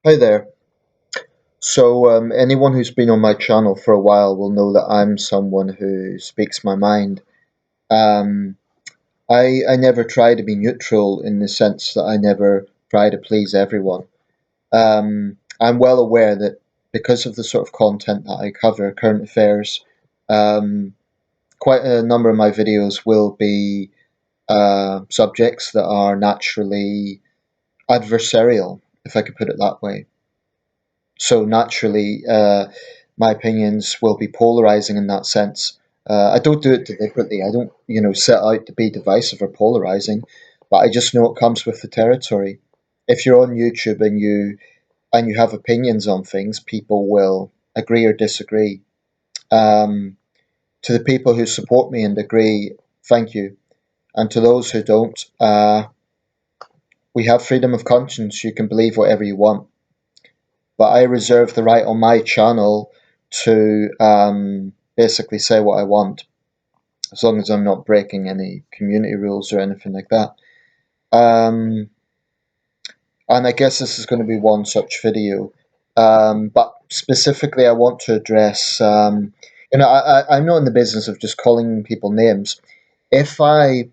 Hi there. Anyone who's been on my channel for a while will know that I'm someone who speaks my mind. Um, I never try to be neutral in the sense that I never try to please everyone. I'm well aware that because of the sort of content that I cover, current affairs, um, quite a number of my videos will be subjects that are naturally adversarial, if I could put it that way. So naturally, my opinions will be polarizing in that sense. I don't do it deliberately. I don't, set out to be divisive or polarizing, but I just know it comes with the territory. If you're on YouTube and you have opinions on things, people will agree or disagree. Um, to the people who support me and agree, thank you. And to those who don't, we have freedom of conscience. You can believe whatever you want, but I reserve the right on my channel to basically say what I want, as long as I'm not breaking any community rules or anything like that. Um, and I guess this is going to be one such video. But specifically, I want to address, I'm not in the business of just calling people names. If I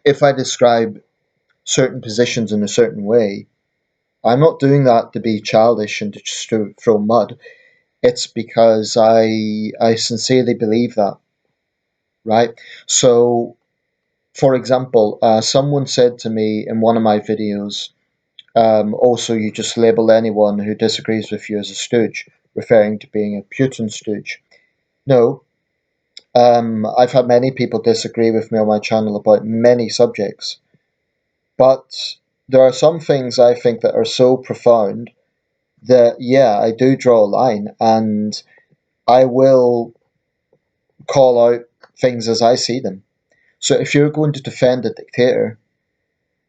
if I describe certain positions in a certain way, I'm not doing that to be childish and to just throw mud. It's because I sincerely believe that, right? So, for example, someone said to me in one of my videos, also, you just label anyone who disagrees with you as a stooge, referring to being a Putin stooge. No, I've had many people disagree with me on my channel about many subjects, but there are some things I think that are so profound that, yeah, I do draw a line and I will call out things as I see them. So if you're going to defend a dictator,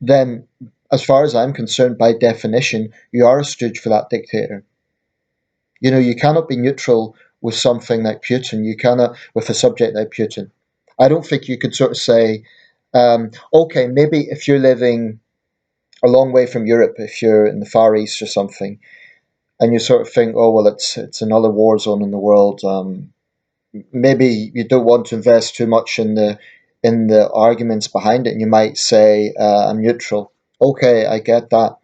then as far as I'm concerned, by definition, you are a stooge for that dictator. You cannot be neutral with something like Putin. You cannot with a subject like Putin. I don't think you could sort of say, okay, maybe if you're living a long way from Europe, if you're in the Far East or something, and you sort of think, oh well, it's another war zone in the world. Maybe you don't want to invest too much in the arguments behind it, and you might say, I'm neutral. Okay, I get that,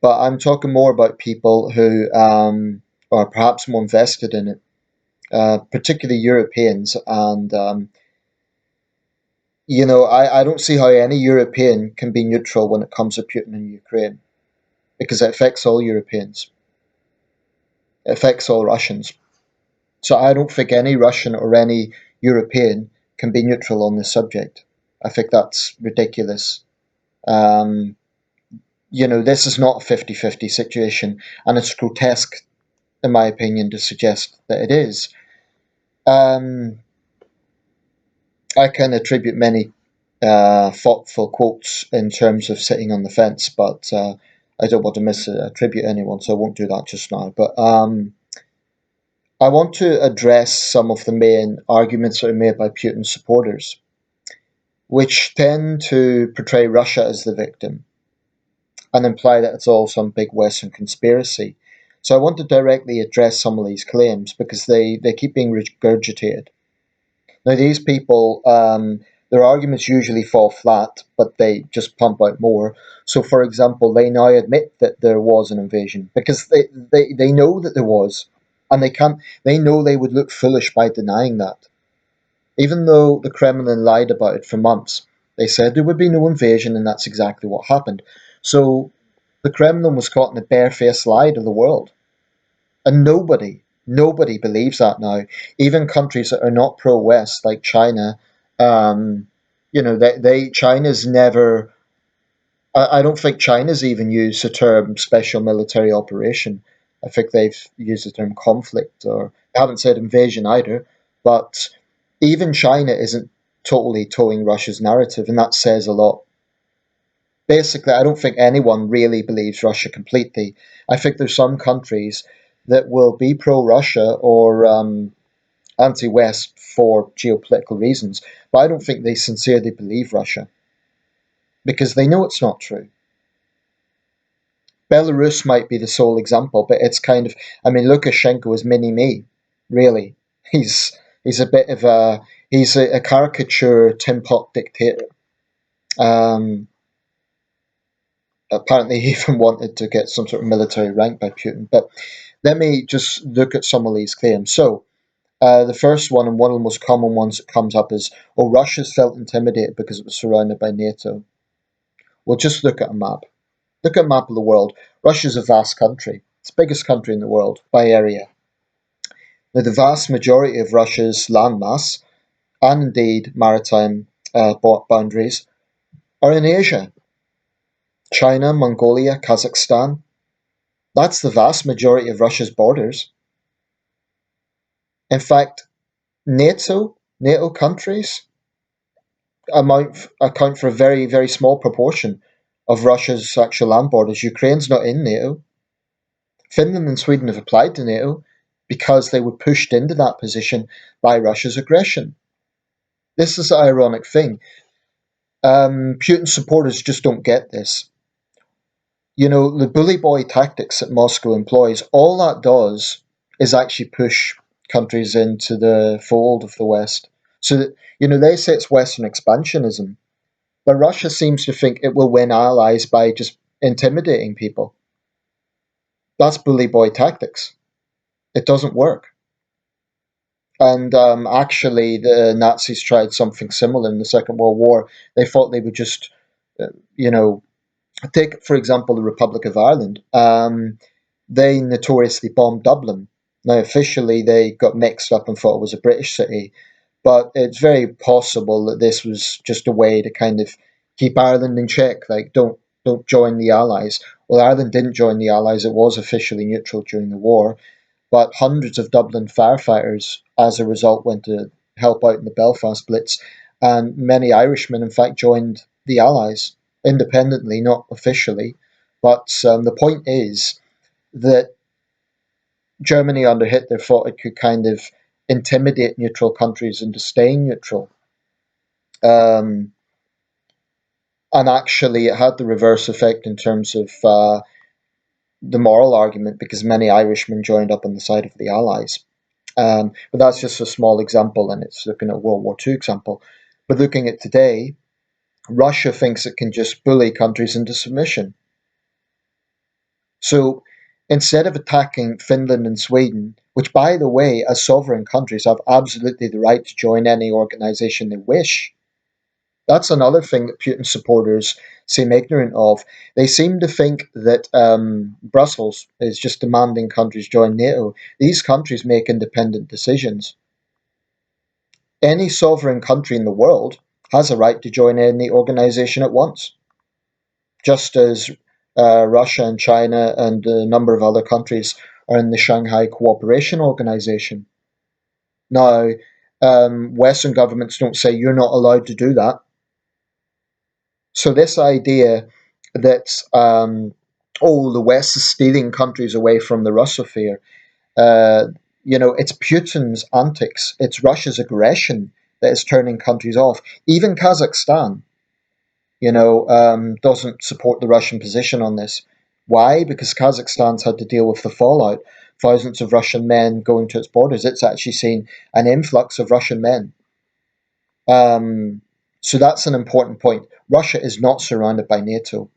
but I'm talking more about people who are perhaps more invested in it, particularly Europeans. And I don't see how any European can be neutral when it comes to Putin and Ukraine, because it affects all Europeans. It affects all Russians. So I don't think any Russian or any European can be neutral on this subject. I think that's ridiculous. Um, this is not a 50-50 situation, and it's grotesque, in my opinion, to suggest that it is. Um, I can attribute many thoughtful quotes in terms of sitting on the fence, but I don't want to misattribute anyone, so I won't do that just now. But I want to address some of the main arguments that are made by Putin's supporters, which tend to portray Russia as the victim and imply that it's all some big Western conspiracy. So I want to directly address some of these claims because they keep being regurgitated. Now, these people, their arguments usually fall flat, but they just pump out more. So, for example, they now admit that there was an invasion because they know that there was, and they know they would look foolish by denying that. Even though the Kremlin lied about it for months, they said there would be no invasion, and that's exactly what happened. So the Kremlin was caught in a barefaced lie to the world, and nobody believes that now. Even countries that are not pro-West, like China, um, China's never. I don't think China's even used the term special military operation. I think they've used the term conflict, or they haven't said invasion either. But even China isn't totally towing Russia's narrative, and that says a lot. Basically, I don't think anyone really believes Russia completely. I think there's some countries that will be pro-Russia or anti-West for geopolitical reasons, but I don't think they sincerely believe Russia because they know it's not true. Belarus might be the sole example, but it's kind of, I mean, Lukashenko is mini me, really. He's a bit of a a caricature tin pot dictator. Um, Apparently, he even wanted to get some sort of military rank by Putin. But let me just look at some of these claims. So, the first one, and one of the most common ones that comes up, is, oh, Russia's felt intimidated because it was surrounded by NATO. Well, just look at a map. Look at a map of the world. Russia's a vast country. It's the biggest country in the world by area. Now, the vast majority of Russia's landmass, and indeed maritime boundaries, are in Asia. China, Mongolia, Kazakhstan. That's the vast majority of Russia's borders. In fact, NATO countries account for a very, very small proportion of Russia's actual land borders. Ukraine's not in NATO. Finland and Sweden have applied to NATO because they were pushed into that position by Russia's aggression. This is the ironic thing. Putin supporters just don't get this. You know, the bully boy tactics that Moscow employs, all that does is actually push countries into the fold of the West. So that, you know, they say it's Western expansionism, but Russia seems to think it will win allies by just intimidating people. That's bully boy tactics. It doesn't work. And actually, the Nazis tried something similar in the Second World War. They thought they would just, you know, take, for example, the Republic of Ireland. They notoriously bombed Dublin. Now, officially, they got mixed up and thought it was a British city, but it's very possible that this was just a way to kind of keep Ireland in check. Like, don't join the Allies. Well, Ireland didn't join the Allies. It was officially neutral during the war, but hundreds of Dublin firefighters, as a result, went to help out in the Belfast Blitz, and many Irishmen, in fact, joined the Allies independently, not officially. But the point is that Germany under Hitler thought it could kind of intimidate neutral countries into staying neutral. Um, and actually, it had the reverse effect in terms of the moral argument because many Irishmen joined up on the side of the Allies. But that's just a small example, and it's looking at a World War II example. But looking at today, Russia thinks it can just bully countries into submission. So instead of attacking Finland and Sweden, which, by the way, as sovereign countries have absolutely the right to join any organization they wish, that's another thing that Putin supporters seem ignorant of. They seem to think that Brussels is just demanding countries join NATO. These countries make independent decisions. Any sovereign country in the world has a right to join any organization it wants, just as Russia and China and a number of other countries are in the Shanghai Cooperation Organization. Now, Western governments don't say you're not allowed to do that. So this idea that oh, the West is stealing countries away from the Russosphere, uh, you know, it's Putin's antics, it's Russia's aggression that is turning countries off. Even Kazakhstan, you know, doesn't support the Russian position on this. Why? Because Kazakhstan's had to deal with the fallout. Thousands of Russian men going to its borders. It's actually seen an influx of Russian men. Um, so that's an important point. Russia is not surrounded by NATO.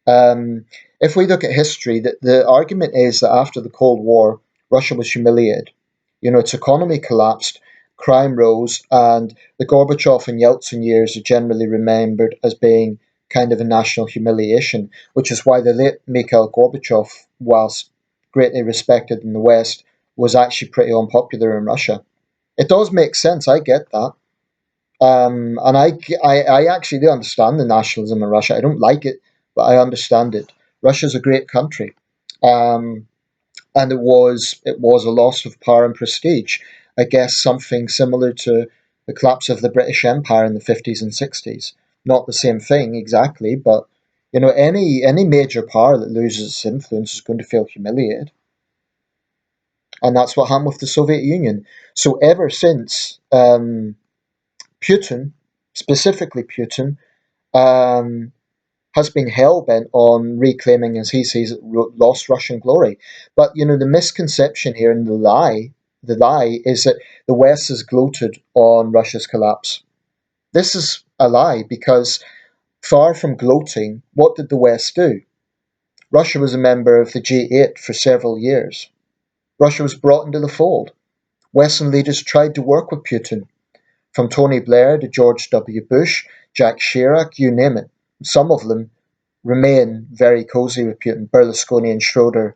If we look at history, the argument is that after the Cold War, Russia was humiliated. You know, its economy collapsed, crime rose, and the Gorbachev and Yeltsin years are generally remembered as being kind of a national humiliation, which is why the late Mikhail Gorbachev, whilst greatly respected in the West, was actually pretty unpopular in Russia. It does make sense, I get that. And I actually do understand the nationalism in Russia. I don't like it, but I understand it. Russia's a great country, um, and it was a loss of power and prestige. I guess something similar to the collapse of the British Empire in the 50s and 60s. Not the same thing exactly, but you know, any major power that loses its influence is going to feel humiliated, and that's what happened with the Soviet Union. So ever since Putin, specifically Putin, um, has been hell-bent on reclaiming, as he sees it, lost Russian glory. But, the misconception here and the lie is that the West has gloated on Russia's collapse. This is a lie because far from gloating, what did the West do? Russia was a member of the G8 for several years. Russia was brought into the fold. Western leaders tried to work with Putin, from Tony Blair to George W. Bush, Jacques Chirac, you name it. Some of them remain very cozy with Putin. Berlusconi and Schroeder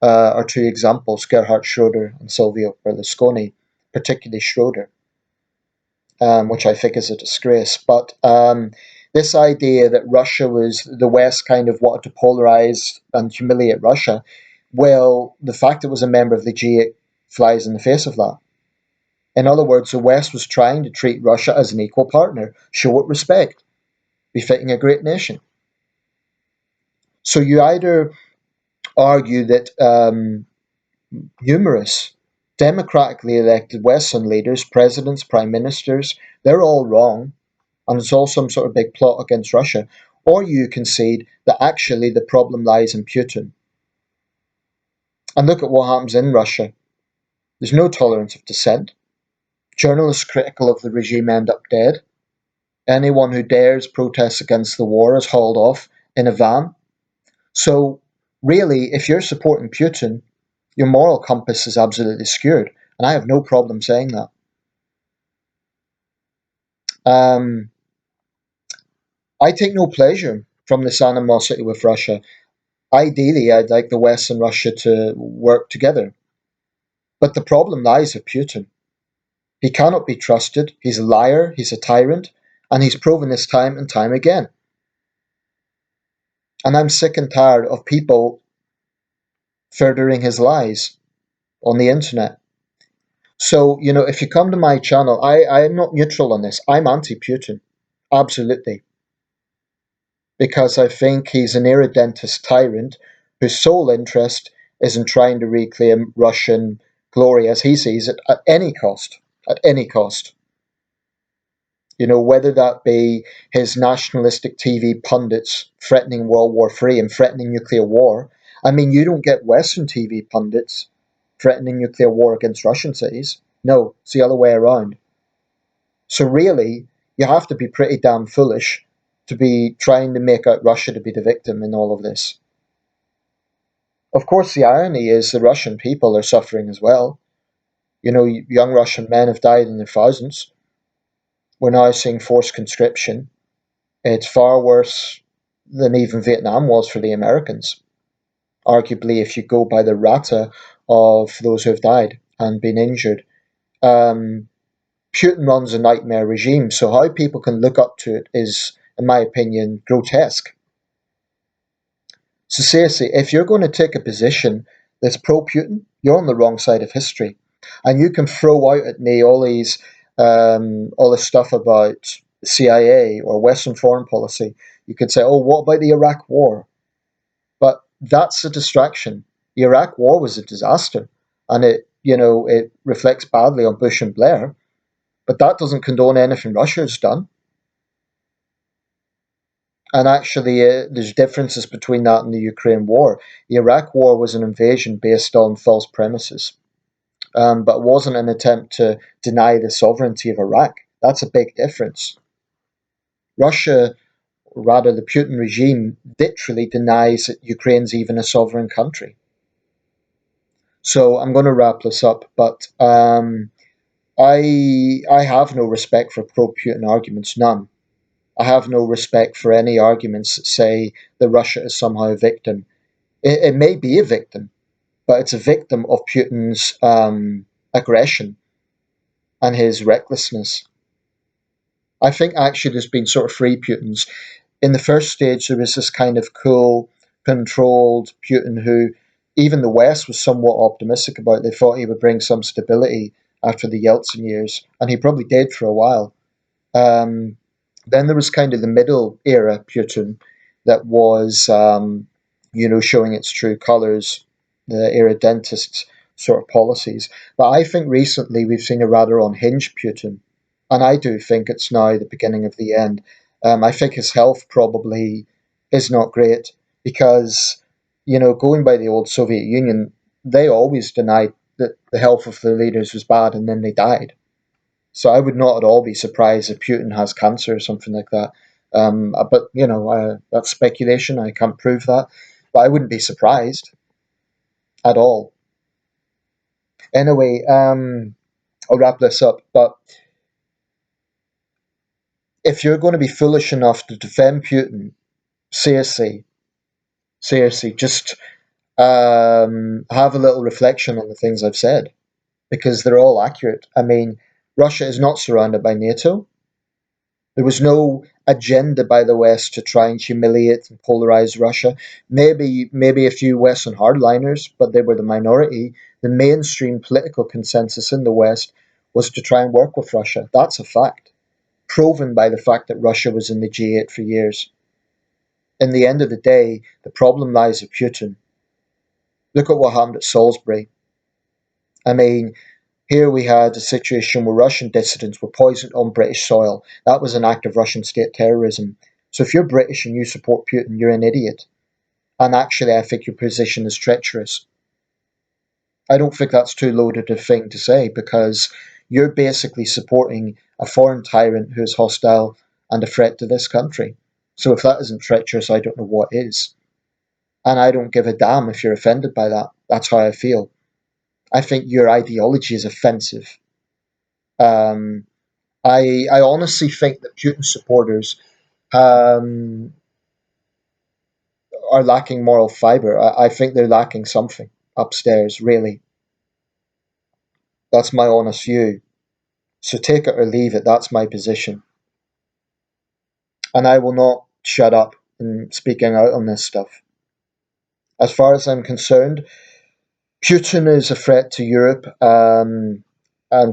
are two examples, Gerhard Schroeder and Silvio Berlusconi, particularly Schroeder, which I think is a disgrace. But this idea that the West kind of wanted to polarize and humiliate Russia, well, the fact it was a member of the G8 flies in the face of that. In other words, the West was trying to treat Russia as an equal partner, show it respect, befitting a great nation. So you either argue that numerous democratically elected Western leaders, presidents, prime ministers, they're all wrong, and it's all some sort of big plot against Russia, or you concede that actually the problem lies in Putin. And look at what happens in Russia. There's no tolerance of dissent. Journalists critical of the regime end up dead. Anyone who dares protest against the war is hauled off in a van. So, really, if you're supporting Putin, your moral compass is absolutely skewed. And I have no problem saying that. I take no pleasure from this animosity with Russia. Ideally, I'd like the West and Russia to work together. But the problem lies with Putin. He cannot be trusted. He's a liar, he's a tyrant, and he's proven this time and time again. And I'm sick and tired of people furthering his lies on the internet. So, if you come to my channel, I'm not neutral on this. I'm anti Putin. Absolutely. Because I think he's an irredentist tyrant whose sole interest is in trying to reclaim Russian glory as he sees it at any cost. At any cost. Whether that be his nationalistic TV pundits threatening World War III and threatening nuclear war. I mean, you don't get Western TV pundits threatening nuclear war against Russian cities. No, it's the other way around. So really, you have to be pretty damn foolish to be trying to make out Russia to be the victim in all of this. Of course, the irony is the Russian people are suffering as well. Young Russian men have died in their thousands. We're now seeing forced conscription. It's far worse than even Vietnam was for the Americans. Arguably, if you go by the rata of those who have died and been injured. Putin runs a nightmare regime, so how people can look up to it is, in my opinion, grotesque. So seriously, if you're going to take a position that's pro-Putin, you're on the wrong side of history. And you can throw out at me all this stuff about the CIA or Western foreign policy. You could say, oh, what about the Iraq War? But that's a distraction. The Iraq War was a disaster, and it reflects badly on Bush and Blair. But that doesn't condone anything Russia has done. And actually, there's differences between that and the Ukraine war. The Iraq war was an invasion based on false premises, but it wasn't an attempt to deny the sovereignty of Iraq. That's a big difference. Russia, or rather the Putin regime, literally denies that Ukraine's even a sovereign country. So I'm going to wrap this up, but I have no respect for pro-Putin arguments, none. I have no respect for any arguments that say that Russia is somehow a victim. It may be a victim, but it's a victim of Putin's aggression and his recklessness. I think actually there's been sort of three Putins. In the first stage, there was this kind of cool, controlled Putin who even the West was somewhat optimistic about. They thought he would bring some stability after the Yeltsin years, and he probably did for a while. Then there was kind of the middle era Putin that was, showing its true colours, the irredentist sort of policies. But I think recently we've seen a rather unhinged Putin, and I do think it's now the beginning of the end. I think his health probably is not great because, going by the old Soviet Union, they always denied that the health of their leaders was bad and then they died. So I would not at all be surprised if Putin has cancer or something like that. But, that's speculation. I can't prove that. But I wouldn't be surprised at all. Anyway, I'll wrap this up. But if you're going to be foolish enough to defend Putin, seriously, seriously, just have a little reflection on the things I've said because they're all accurate. I mean, Russia is not surrounded by NATO. There was no agenda by the West to try and humiliate and polarize Russia. Maybe a few Western hardliners, but they were the minority. The mainstream political consensus in the West was to try and work with Russia. That's a fact, proven by the fact that Russia was in the G8 for years. In the end of the day, the problem lies with Putin. Look at what happened at Salisbury. I mean, here we had a situation where Russian dissidents were poisoned on British soil. That was an act of Russian state terrorism. So if you're British and you support Putin, you're an idiot. And actually, I think your position is treacherous. I don't think that's too loaded a thing to say because you're basically supporting a foreign tyrant who is hostile and a threat to this country. So if that isn't treacherous, I don't know what is. And I don't give a damn if you're offended by that. That's how I feel. I think your ideology is offensive. Um, I honestly think that Putin supporters um, are lacking moral fiber. I think they're lacking something upstairs, really. That's my honest view. So take it or leave it. That's my position. And I will not shut up in speaking out on this stuff. As far as I'm concerned, Putin is a threat to Europe and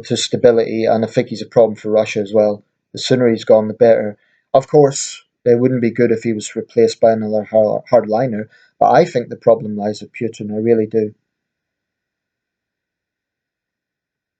to stability, and I think he's a problem for Russia as well. The sooner he's gone, the better. Of course, it wouldn't be good if he was replaced by another hardliner, but I think the problem lies with Putin. I really do.